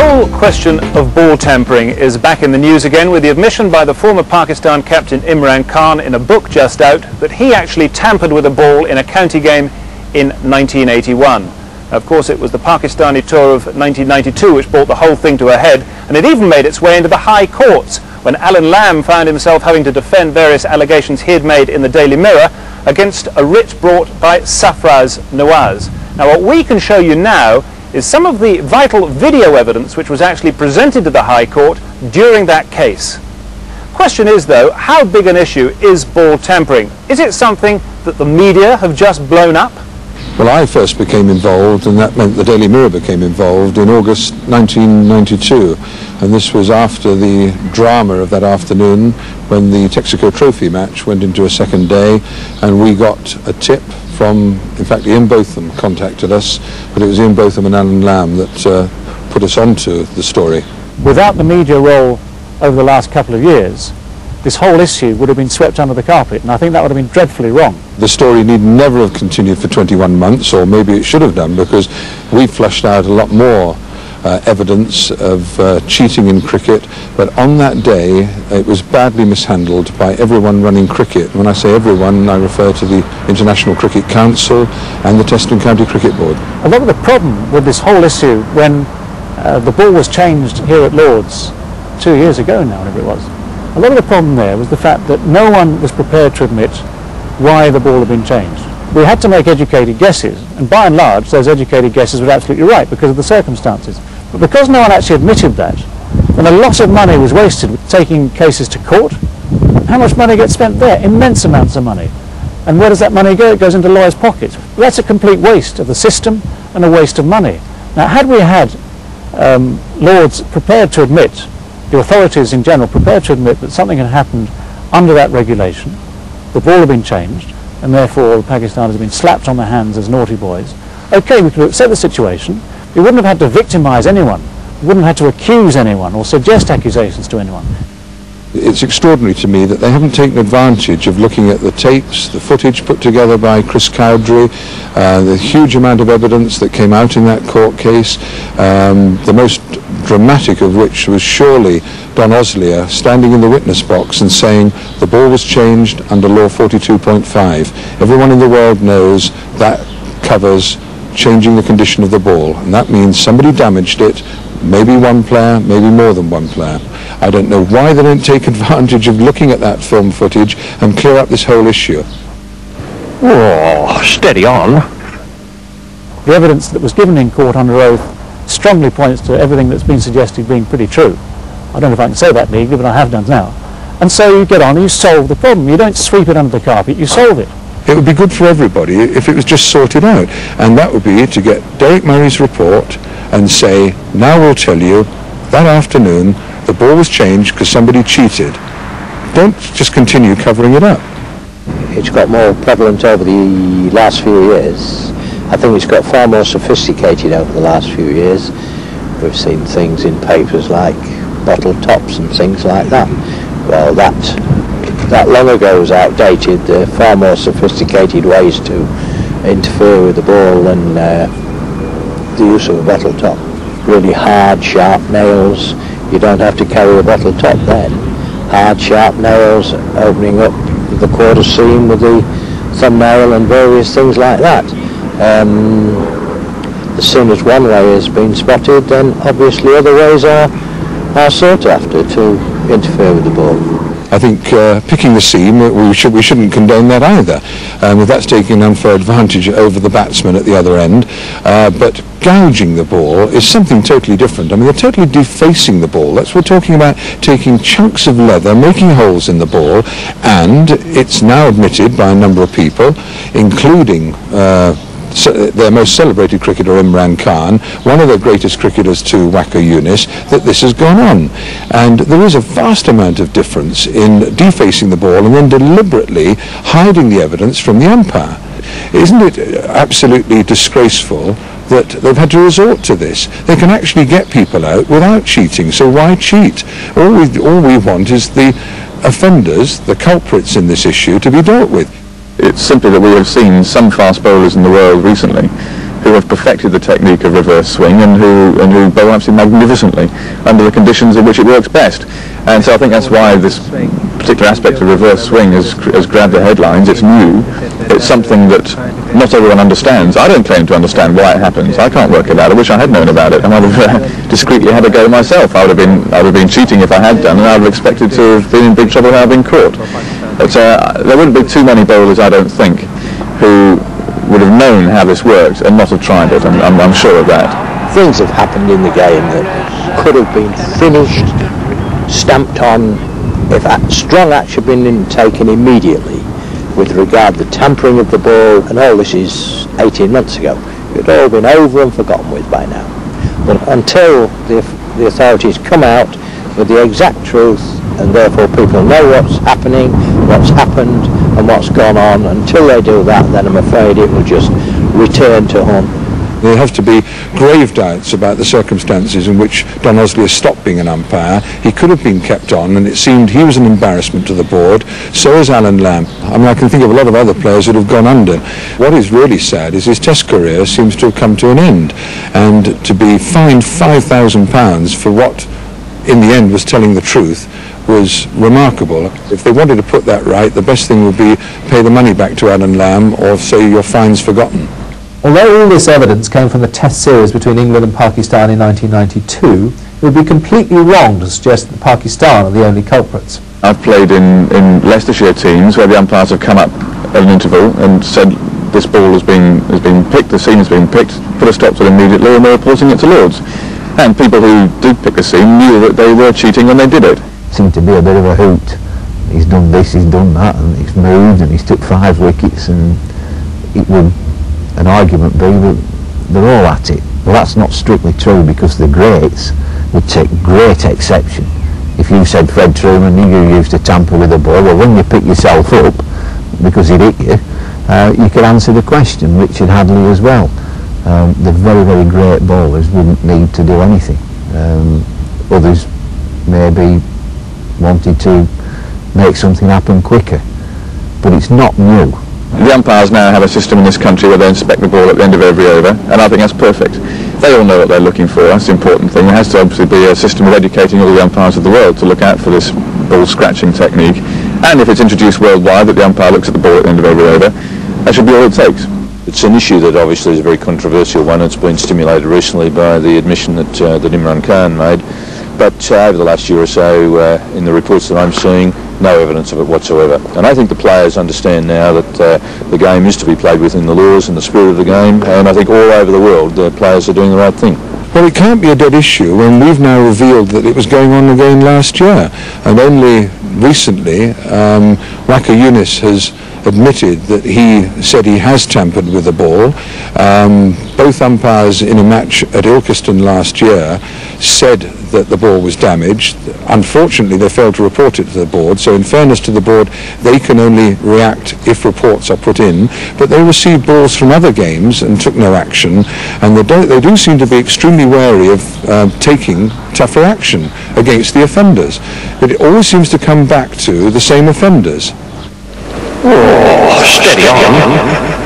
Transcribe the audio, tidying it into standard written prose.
whole question of ball tampering is back in the news again, with the admission by the former Pakistan captain Imran Khan in a book just out that he actually tampered with a ball in a county game in 1981. Of course, it was the Pakistani tour of 1992 which brought the whole thing to a head, and it even made its way into the High Courts when Alan Lamb found himself having to defend various allegations he had made in the Daily Mirror against a writ brought by Safraz Nawaz. Now, what we can show you now is some of the vital video evidence which was actually presented to the High Court during that case. Question is, though, how big an issue is ball tampering? Is it something that the media have just blown up? Well, I first became involved, and that meant the Daily Mirror became involved, in August 1992. And this was after the drama of that afternoon when the Texaco Trophy match went into a second day, and we got a tip from, in fact, Ian Botham contacted us, but it was Ian Botham and Alan Lamb that put us onto the story. Without the media role over the last couple of years, this whole issue would have been swept under the carpet, and I think that would have been dreadfully wrong. The story need never have continued for 21 months, or maybe it should have done, because we flushed out a lot more evidence of cheating in cricket, but on that day it was badly mishandled by everyone running cricket. When I say everyone, I refer to the International Cricket Council and the Test and County Cricket Board. A lot of the problem with this whole issue, when the ball was changed here at Lord's 2 years ago now, whatever it was, a lot of the problem there was the fact that no one was prepared to admit why the ball had been changed. We had to make educated guesses, and by and large those educated guesses were absolutely right because of the circumstances. But because no one actually admitted that, then a lot of money was wasted with taking cases to court. How much money gets spent there? Immense amounts of money. And where does that money go? It goes into lawyers' pockets. That's a complete waste of the system and a waste of money. Now, had we had Lords prepared to admit, the authorities in general prepared to admit that something had happened under that regulation, the ball had been changed, and therefore the Pakistanis had been slapped on the hands as naughty boys, okay, we could accept the situation. We wouldn't have had to victimise anyone. We wouldn't have had to accuse anyone or suggest accusations to anyone. It's extraordinary to me that they haven't taken advantage of looking at the tapes, the footage put together by Chris Cowdrey, the huge amount of evidence that came out in that court case, the most dramatic of which was surely Don Oslier standing in the witness box and saying the ball was changed under law 42.5. Everyone in the world knows that covers changing the condition of the ball, and that means somebody damaged it, maybe one player, maybe more than one player. I don't know why they don't take advantage of looking at that film footage and clear up this whole issue. Oh, steady on. The evidence that was given in court under oath strongly points to everything that's been suggested being pretty true. I don't know if I can say that legally, but I have done now. And so you get on and you solve the problem. You don't sweep it under the carpet, you solve it. It would be good for everybody if it was just sorted out, and that would be to get Derek Murray's report and say, now we'll tell you, that afternoon the ball was changed because somebody cheated. Don't just continue covering it up. It's got more prevalent over the last few years. I think it's got far more sophisticated over the last few years. We've seen things in papers like bottle tops and things like that. Well, that long ago was outdated. There are far more sophisticated ways to interfere with the ball than the use of a bottle top. Really hard, sharp nails. You don't have to carry a bottle top then. Hard, sharp nails, opening up the quarter seam with the thumbnail and various things like that. As soon as one way has been spotted, then obviously other ways are sought after to interfere with the ball. I think picking the seam, we shouldn't condone that either. That's taking unfair advantage over the batsman at the other end. But gouging the ball is something totally different. I mean, they're totally defacing the ball. That's what we're talking about, taking chunks of leather, making holes in the ball, and it's now admitted by a number of people, including their most celebrated cricketer Imran Khan, one of their greatest cricketers to waqar Yunus, that this has gone on. And there is a vast amount of difference in defacing the ball and then deliberately hiding the evidence from the umpire. Isn't it absolutely disgraceful that they've had to resort to this? They can actually get people out without cheating, so why cheat? All we want is the offenders, the culprits in this issue, to be dealt with. It's simply that we have seen some fast bowlers in the world recently who have perfected the technique of reverse swing and who bowl absolutely magnificently under the conditions in which it works best. And so I think that's why this particular aspect of reverse swing has grabbed the headlines. It's new. It's something that not everyone understands. I don't claim to understand why it happens. I can't work it out. I wish I had known about it. I might have discreetly had a go myself. I would have been cheating if I had done, and I would have expected to have been in big trouble had I been caught. But there wouldn't be too many bowlers, I don't think, who would have known how this worked and not have tried it. I'm sure of that. Things have happened in the game that could have been finished, stamped on, if strong action had been taken immediately with regard to the tampering of the ball, and all this is 18 months ago. It had all been over and forgotten with by now. But until the authorities come out with the exact truth, and therefore people know what's happening, what's happened and what's gone on, until they do that, then I'm afraid it will just return to haunt. There have to be grave doubts about the circumstances in which Don Osley has stopped being an umpire. He could have been kept on, and it seemed he was an embarrassment to the board. So is Alan Lamb. I mean, I can think of a lot of other players that have gone under. What is really sad is his Test career seems to have come to an end, and to be fined £5,000 for what, in the end, was telling the truth was remarkable. If they wanted to put that right, the best thing would be pay the money back to Alan Lamb, or say your fine's forgotten. Although all this evidence came from the Test series between England and Pakistan in 1992, it would be completely wrong to suggest that Pakistan are the only culprits. I've played in Leicestershire teams where the umpires have come up at an interval and said this ball has been picked, the seam has been picked, put a stop to it immediately, and we're reporting it to Lords. And people who did pick the seam knew that they were cheating when they did it. Seemed to be a bit of a hoot. He's done this, he's done that, and he's moved, and he's took 5 wickets, and it would an argument be that they're all at it. Well, that's not strictly true, because the greats would take great exception if you said, Fred Truman, you used to tamper with the ball. Well, when you pick yourself up because he hit you, you could answer the question. Richard Hadley as well. The very, very great bowlers wouldn't need to do anything. Others maybe wanted to make something happen quicker, but it's not new. The umpires now have a system in this country where they inspect the ball at the end of every over, and I think that's perfect. They all know what they're looking for. That's the important thing. There has to obviously be a system of educating all the umpires of the world to look out for this ball scratching technique, and if it's introduced worldwide that the umpire looks at the ball at the end of every over, that should be all it takes. It's an issue that obviously is a very controversial one. It's been stimulated recently by the admission that Imran Khan made, but over the last year or so, in the reports that I'm seeing, no evidence of it whatsoever. And I think the players understand now that the game is to be played within the laws and the spirit of the game, and I think all over the world the players are doing the right thing. Well, it can't be a dead issue when we've now revealed that it was going on again last year, and only recently Waqar Younis has admitted that he said he has tampered with the ball. Both umpires in a match at Ilkeston last year said that the ball was damaged. Unfortunately, they failed to report it to the board, so in fairness to the board, they can only react if reports are put in, but they received balls from other games and took no action, and they do seem to be extremely wary of taking tougher action against the offenders. But it always seems to come back to the same offenders. Oh, steady on.